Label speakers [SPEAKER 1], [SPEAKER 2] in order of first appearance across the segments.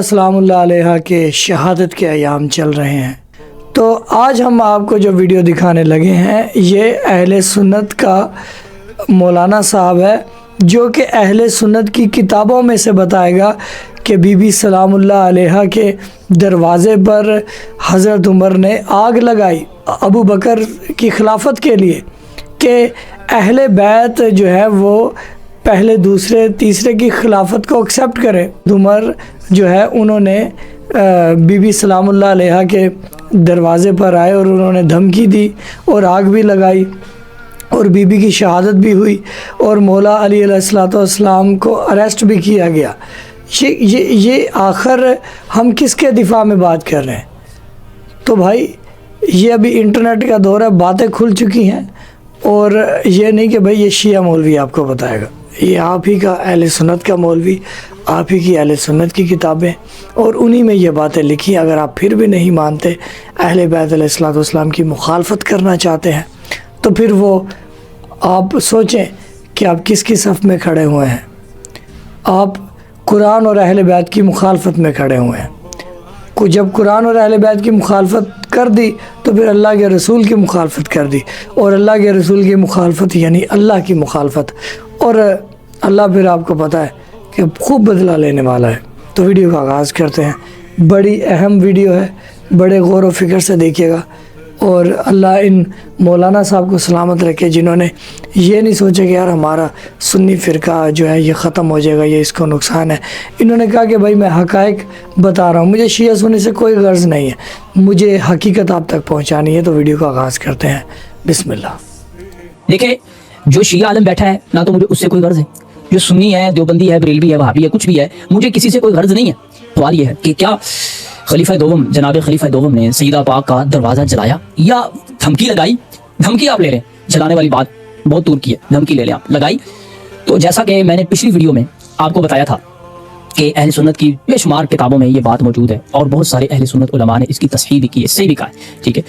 [SPEAKER 1] السلام اللہ علیہ کے شہادت کے ایام چل رہے ہیں، تو آج ہم آپ کو جو ویڈیو دکھانے لگے ہیں یہ اہل سنت کا مولانا صاحب ہے، جو کہ اہل سنت کی کتابوں میں سے بتائے گا کہ بی بی سلام اللہ علیہ کے دروازے پر حضرت عمر نے آگ لگائی ابو بکر کی خلافت کے لیے کہ اہل بیت جو ہے وہ پہلے دوسرے تیسرے کی خلافت کو ایکسیپٹ کرے۔ عمر جو ہے انہوں نے بی بی سلام اللہ علیہ کے دروازے پر آئے اور انہوں نے دھمکی دی اور آگ بھی لگائی اور بی بی کی شہادت بھی ہوئی اور مولا علی علیہ السلام کو اریسٹ بھی کیا گیا۔ یہ آخر ہم کس کے دفاع میں بات کر رہے ہیں؟ تو بھائی یہ ابھی انٹرنیٹ کا دور ہے، باتیں کھل چکی ہیں، اور یہ نہیں کہ بھائی یہ شیعہ مولوی آپ کو بتائے گا، یہ آپ ہی کا اہل سنت کا مولوی، آپ ہی کی اہل سنت کی کتابیں، اور انہی میں یہ باتیں لکھی۔ اگر آپ پھر بھی نہیں مانتے، اہل بیت علیہ السلام کی مخالفت کرنا چاہتے ہیں، تو پھر وہ آپ سوچیں کہ آپ کس کی صف میں کھڑے ہوئے ہیں۔ آپ قرآن اور اہل بیت کی مخالفت میں کھڑے ہوئے ہیں۔ جب قرآن اور اہل بیت کی مخالفت کر دی تو پھر اللہ کے رسول کی مخالفت کر دی، اور اللہ کے رسول کی مخالفت یعنی اللہ کی مخالفت، اور اللہ پھر آپ کو پتہ ہے کہ خوب بدلہ لینے والا ہے۔ تو ویڈیو کا آغاز کرتے ہیں۔ بڑی اہم ویڈیو ہے، بڑے غور و فکر سے دیکھیے گا، اور اللہ ان مولانا صاحب کو سلامت رکھے جنہوں نے یہ نہیں سوچا کہ یار ہمارا سنی فرقہ جو ہے یہ ختم ہو جائے گا، یہ اس کو نقصان ہے۔ انہوں نے کہا کہ بھائی میں حقائق بتا رہا ہوں، مجھے شیعہ سنی سے کوئی غرض نہیں ہے، مجھے حقیقت آپ تک پہنچانی ہے۔ تو ویڈیو کا آغاز کرتے ہیں، بسم اللہ۔
[SPEAKER 2] دیکھیں، جو شیعہ عالم بیٹھا ہے نہ تو مجھے اس سے کوئی غرض ہے، جو سنی ہے، دیوبندی ہے، بریلوی ہے، وہابی ہے، کچھ بھی ہے، مجھے کسی سے کوئی غرض نہیں ہے۔ سوال یہ ہے کہ کیا خلیفہ دوم جناب خلیفہ دوم نے سیدہ پاک کا دروازہ جلایا یا دھمکی لگائی؟ دھمکی آپ لے لیں، جلانے والی بات بہت دور کی ہے، دھمکی لے لیں آپ، لگائی۔ تو جیسا کہ میں نے پچھلی ویڈیو میں آپ کو بتایا تھا کہ اہل سنت کی بے شمار کتابوں میں یہ بات موجود ہے، اور بہت سارے اہل سنت علماء نے اس کی تصحیح بھی کی ہے، اس سے بھی کہا ہے، ٹھیک ہے۔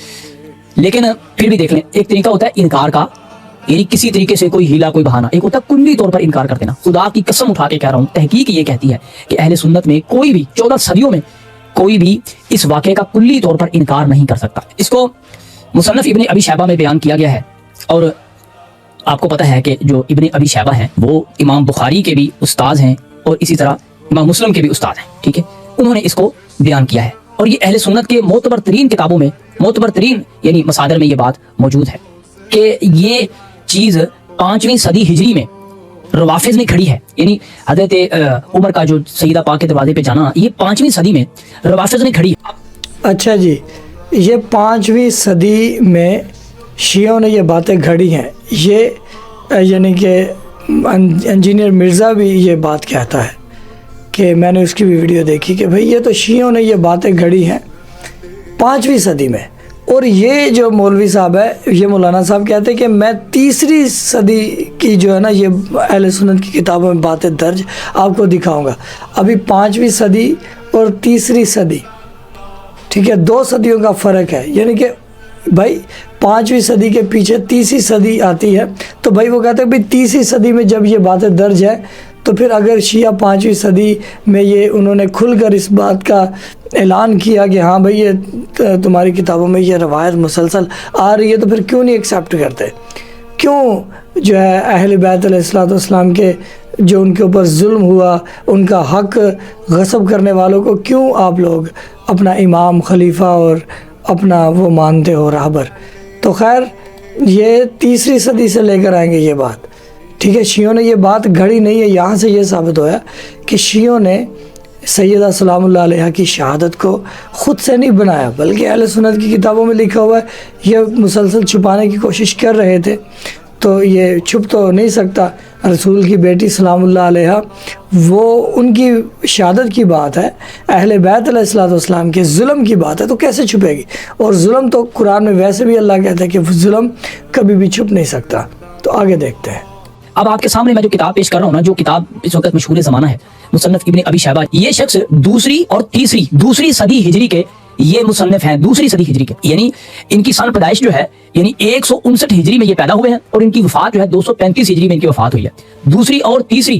[SPEAKER 2] لیکن پھر بھی دیکھ لیں، ایک طریقہ ہوتا ہے انکار کا، یعنی کسی طریقے سے کوئی ہیلا، کوئی بہانہ، ایک ہوتا ہے کلی طور پر انکار کر دینا۔ خدا کی قسم اٹھا کے کہہ رہا ہوں، تحقیق یہ کہتی ہے کہ اہل سنت میں کوئی بھی 14 صدیوں میں کوئی بھی اس واقعے کا کلی طور پر انکار نہیں کر سکتا۔ اس کو مصنف ابن ابی شیبہ میں بیان کیا گیا ہے، اور آپ کو پتہ ہے کہ جو ابن ابی شیبہ ہیں وہ امام بخاری کے بھی استاد ہیں، اور اسی طرح امام مسلم کے بھی استاد ہیں، ٹھیک ہے۔ انہوں نے اس کو بیان کیا ہے، اور یہ اہل سنت کے معتبر ترین کتابوں میں، معتبر ترین یعنی مصادر میں یہ بات موجود ہے کہ یہ چیز 5ویں صدی ہجری میں روافظ نے کھڑی ہے، یعنی حضرت عمر کا جو سیدہ پاک کے دروازے پہ جانا، یہ 5ویں صدی میں روافظ نے کھڑی ہے۔
[SPEAKER 1] اچھا جی، یہ 5ویں صدی میں شیعوں نے یہ باتیں گھڑی ہیں، یہ یعنی کہ انجینئر مرزا بھی یہ بات کہتا ہے کہ میں نے اس کی بھی ویڈیو دیکھی کہ بھئی یہ تو شیعوں نے یہ باتیں گھڑی ہیں 5ویں صدی میں، اور یہ جو مولوی صاحب ہے، یہ مولانا صاحب کہتے ہیں کہ میں 3ری صدی کی جو ہے نا یہ اہل سنت کی کتابوں میں باتیں درج آپ کو دکھاؤں گا۔ ابھی 5ویں صدی اور 3ری صدی، ٹھیک ہے، 2 صدیوں کا فرق ہے، یعنی کہ بھائی 5ویں صدی کے پیچھے 3ری صدی آتی ہے، تو بھائی وہ کہتے ہیں بھائی 3ری صدی میں جب یہ باتیں درج ہیں، تو پھر اگر شیعہ 5ویں صدی میں یہ انہوں نے کھل کر اس بات کا اعلان کیا کہ ہاں بھئی یہ تمہاری کتابوں میں یہ روایت مسلسل آ رہی ہے، تو پھر کیوں نہیں ایکسیپٹ کرتے؟ کیوں جو ہے اہل بیت علیہ السلام کے جو ان کے اوپر ظلم ہوا، ان کا حق غصب کرنے والوں کو کیوں آپ لوگ اپنا امام، خلیفہ اور اپنا وہ مانتے ہو راہبر؟ تو خیر یہ 3ری صدی سے لے کر آئیں گے یہ بات، ٹھیک ہے۔ شیعوں نے یہ بات گھڑی نہیں ہے، یہاں سے یہ ثابت ہوا کہ شیعوں نے سیدہ سلام اللہ علیہ کی شہادت کو خود سے نہیں بنایا، بلکہ اہل سنت کی کتابوں میں لکھا ہوا ہے۔ یہ مسلسل چھپانے کی کوشش کر رہے تھے، تو یہ چھپ تو نہیں سکتا۔ رسول کی بیٹی سلام اللہ علیہ، وہ ان کی شہادت کی بات ہے، اہل بیت علیہ السلام کے ظلم کی بات ہے، تو کیسے چھپے گی؟ اور ظلم تو قرآن میں ویسے بھی اللہ کہتا ہے کہ ظلم کبھی بھی چھپ نہیں سکتا۔ تو آگے دیکھتے ہیں۔
[SPEAKER 2] اب آپ کے سامنے میں جو کتاب پیش کر رہا ہوں نا، جو کتاب اس وقت مشہور زمانہ ہے، مصنف ابن ابی شیبہ، یہ شخص 2ری اور 3ری صدی ہجری کے یہ مصنف ہیں، 2ری صدی ہجری کے، یعنی ان کی سن پیدائش جو ہے یعنی 159 ہجری میں یہ پیدا ہوئے ہیں، اور ان کی وفات جو ہے 235 ہجری میں ان کی وفات ہوئی ہے۔ 2ری اور 3ری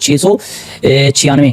[SPEAKER 2] 696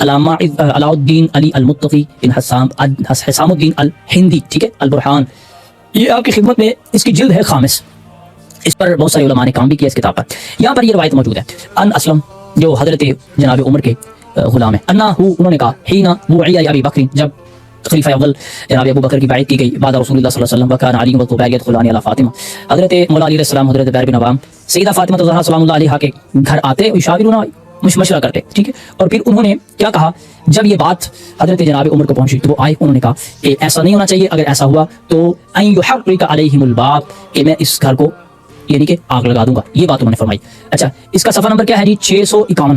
[SPEAKER 2] علامہ علاء الدین علی المتقی بن حسام الدین الہندی، ٹھیک ہے، البرہان، یہ آپ کی خدمت میں اس کی جلد ہے خامس، اس پر بہت سارے علماء نے کام بھی کیا اس کتاب پر۔ یہاں پر یہ روایت موجود ہے، ان اسلم جو حضرت جناب عمر کے غلام ہیں، انہوں نے کہا حین وعی ابی بکر، جب خلیفہ اول جناب ابو بکر کی بیعت کی گئی بعد رسول اللہ صلی اللہ علیہ وسلم، وکان علی والزبیر یدخلان علی فاطمہ، حضرت مولا علی علیہ السلام، حضرت زبیر بن عوام سیدہ فاطمہ الزہرا سلام اللہ علیہا کے گھر آتے، یشاورون مشورہ کرتے، ٹھیک ہے، اور پھر انہوں نے کیا کہا، جب یہ بات حضرت جناب عمر کو پہنچی تو وہ آئے، انہوں نے کہا کہ ایسا نہیں ہونا چاہیے، اگر ایسا ہوا تو ان یحرق علیہم الباب، کہ میں اس گھر کو یعنی کہ آگ لگا دوں گا، یہ بات انہوں نے فرمائی۔ اچھا، اس کا صفحہ نمبر کیا ہے جی؟ 651۔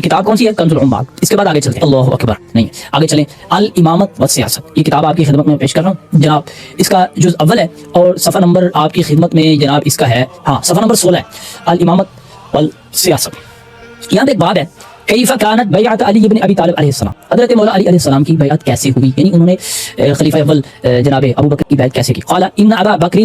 [SPEAKER 2] کتاب کون سی ہے؟ کنز العمال۔ اس کے بعد آگے چلتے ہیں، اللہ اکبر، نہیں آگے چلیں، الامامت والسیاست، یہ کتاب آپ کی خدمت میں پیش کر رہا ہوں جناب، اس کا جز اول ہے اور صفحہ نمبر آپ کی خدمت میں جناب اس کا ہے، ہاں صفحہ نمبر 16 ہے، الامامت والسیاست۔ یہاں پہ ایک باب ہے، کیف کانت بیعت علی بن ابی طالب علیہ السلام، حضرت مولا علی علیہ السلام کی بیعت کیسے ہوئی، یعنی انہوں نے خلیفہ اول جناب ابو بکر کی بیعت کیسے کی۔ قال ان ابا بکر،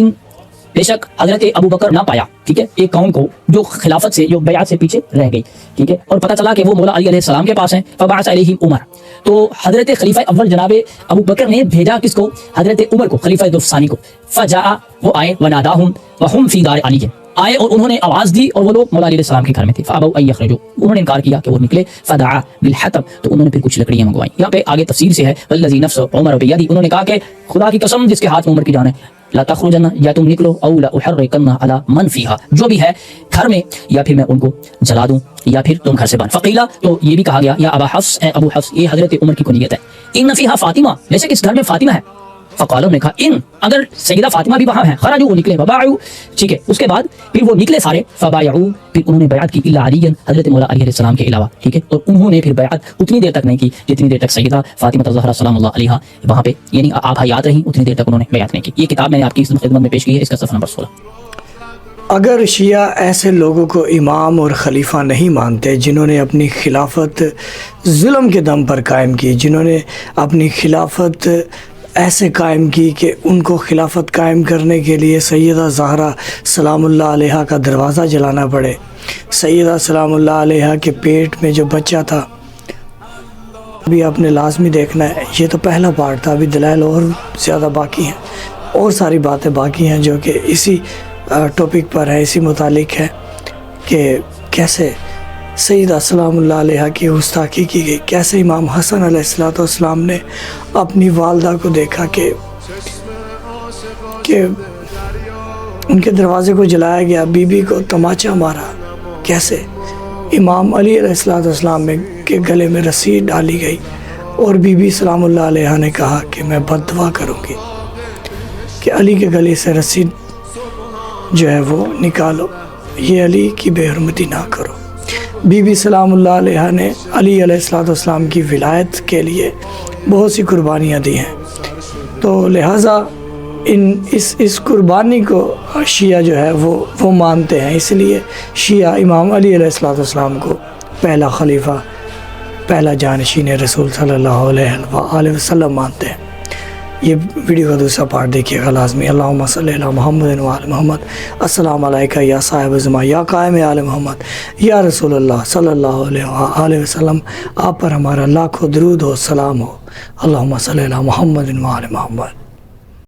[SPEAKER 2] بے شک حضرت ابو بکر نہ پایا، ٹھیک ہے، ایک قوم کو جو خلافت سے، جو بیعت سے پیچھے رہ گئی، ٹھیک ہے، اور پتہ چلا کہ وہ مولا علی علیہ السلام کے پاس ہیں، فبعث علیہم عمر، تو حضرت خلیفہ اول جناب ابو بکر نے بھیجا کس کو؟ حضرت عمر کو، خلیفہ ثانی کو، فجاء، وہ آئے، وناداہم وہم فی دار علی، آئے اور انہوں نے آواز دی اور وہ لوگ مولا علی علیہ السلام کے گھر میں تھے، فابوا ان یخرجوا، انہوں نے انکار کیا کہ وہ نکلے، فدعا بالحطب، تو انہوں نے پھر کچھ لکڑیاں منگوائیں۔ یہاں پہ آگے تفسیر سے ہے، والذی نفس عمر بیدی، انہوں نے کہا کہ خدا کی قسم جس کے ہاتھ میں عمر کی جان ہے، لا تخرجن، یا تم نکلو، او لا احرقن علی من فیہا، جو بھی ہے گھر میں، یا پھر میں ان کو جلا دوں، یا پھر تم گھر سے باہر۔ فقیلا، تو یہ بھی کہا گیا، یا ابا حفص، اے ابو حفص، یہ حضرت عمر کی کنیت ہے، ان فیہا فاطمہ، بے شک اس گھر میں فاطمہ ہے۔ فقالوا، نے کہا ان، اگر سیدہ فاطمہ بھی وہاں ہیں، خرجوا، وہ نکلے، وباعوا، ٹھیک ہے، اس کے بعد پھر وہ نکلے سارے، فبايعوا، پھر انہوں نے بیعت کی، الا علی، حضرت مولا علی علیہ السلام کے علاوہ، ٹھیک ہے، اور انہوں نے پھر بیعت اتنی دیر تک نہیں کی جتنی دیر تک سیدہ فاطمہ الزہرا سلام اللہ علیہا وہاں پہ یعنی آپ حیات رہیں، اتنی دیر تک انہوں نے بیعت نہیں کی۔ یہ کتاب میں نے آپ کی خدمت میں پیش کی ہے، اس کا صفحہ نمبر 16۔
[SPEAKER 1] اگر شیعہ ایسے لوگوں کو امام اور خلیفہ نہیں مانتے جنہوں نے اپنی خلافت ظلم کے دم پر قائم کی، جنہوں نے اپنی خلافت ایسے قائم کی کہ ان کو خلافت قائم کرنے کے لیے سیدہ زہرا سلام اللہ علیہا کا دروازہ جلانا پڑے، سیدہ سلام اللہ علیہا کے پیٹ میں جو بچہ تھا، ابھی آپ نے لازمی دیکھنا ہے، یہ تو پہلا پارٹ تھا، ابھی دلائل اور زیادہ باقی ہیں، اور ساری باتیں باقی ہیں جو کہ اسی ٹاپک پر ہے، اسی متعلق ہے کہ کیسے سیدہ سلام اللہ علیہ کی گستاخی کی گئی، کیسے امام حسن علیہ السلام نے اپنی والدہ کو دیکھا کہ ان کے دروازے کو جلایا گیا، بی بی کو تماچا مارا، کیسے امام علی علیہ السلام کے گلے میں رسی ڈالی گئی اور بی بی سلام اللہ علیہ نے کہا کہ میں بد دعا کروں گی کہ علی کے گلے سے رسی جو ہے وہ نکالو، یہ علی کی بے حرمتی نہ کرو۔ بی بی سلام اللہ علیہ نے علی علیہ السلام کی ولایت کے لیے بہت سی قربانیاں دی ہیں، تو لہٰذا اس قربانی کو شیعہ جو ہے وہ مانتے ہیں، اس لیے شیعہ امام علی علیہ السلام کو پہلا خلیفہ، پہلا جانشین رسول صلی اللہ علیہ وآلہ وسلم مانتے ہیں۔ یہ ویڈیو کا دوسرا پارٹ دیکھیے گا لازمی۔ اللہم صلی علی محمد و آل محمد، السلام علیکہ یا صاحب زمان، یا قائم آل محمد، یا رسول اللہ صلی اللہ علیہ وآلہ وسلم، آپ پر ہمارا لاکھوں درود و سلام ہو۔ اللہم صلی علی محمد و آل محمد۔